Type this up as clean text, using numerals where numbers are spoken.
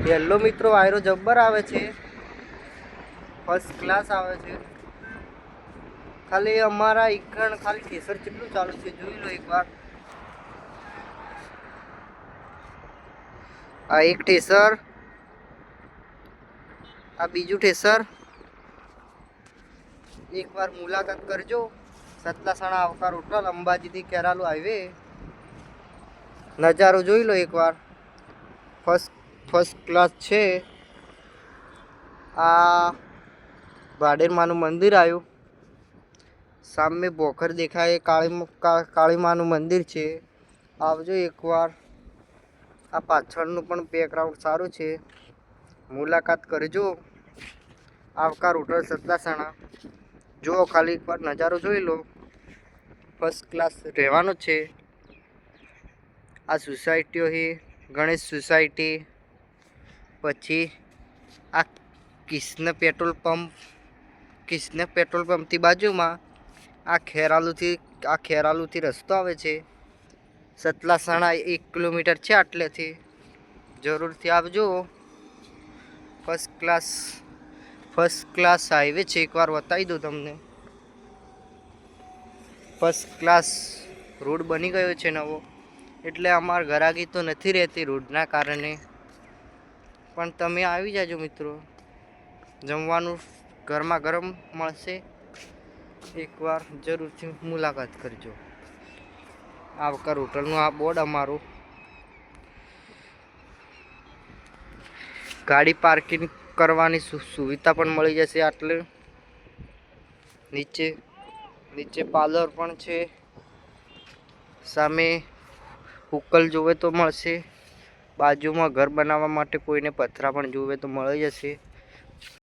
Yellow મિત્રો વાયરો જબ્બર આવે છે, ફર્સ્ટ ક્લાસ આવે છે। ખાલી અમારા ઈકણ ખાલી ઠેસર કેટલું ચાલુ છે જોઈ લો એકવાર। આ એક ઠેસર, આ બીજું ઠેસર। એકવાર મુલાકાત કરજો સતલાસણા આવકાર હોટલ અંબાજીથી કેરાલુ હાઈવે। નજારો જોઈ લો એકવાર, ફર્સ્ટ ક્લાસ છે। આ ભાડેરમાનું મંદિર આવ્યું, સામે બોખર દેખાય કાળી માનું મંદિર છે, આવજો એકવાર। આ પાછળનું પણ બેકગ્રાઉન્ડ સારું છે, મુલાકાત કરજો આવકાર હોટલ સતલાસણા। જો ખાલી એકવાર નજારો જોઈ લો, ફર્સ્ટ ક્લાસ રહેવાનો છે। આ સોસાયટીઓ છે ગણેશ સોસાયટી, પછી આ કૃષ્ણ પેટ્રોલ પંપથી બાજુમાં આ ખેરાલુથી રસ્તો આવે છે। સતલાસણા 1 કિલોમીટર છે આટલેથી, જરૂરથી આવજો। ફર્સ્ટ ક્લાસ હાઈવે છે, એકવાર બતાવી દઉં તમને। ફર્સ્ટ ક્લાસ રોડ બની ગયો છે નવો, એટલે અમારા ગરાગી તો નથી રહેતી રોડના કારણે, પણ તમે આવી જાજો મિત્રો, જમવાનું ગરમા ગરમ મળશે। એકવાર જરૂરથી મુલાકાત કરજો। આવકાર હોટલનું આ બોર્ડ અમારું, ગાડી પાર્કિંગ કરવાની સુવિધા પણ મળી જશે। આટલે નીચે પાર્લર પણ છે, સામે ઉકલ જોવે તો મળશે, બાજુમાં ઘર બનાવવા માટે કોઈને પથરા પણ જોવે તો મળી જશે।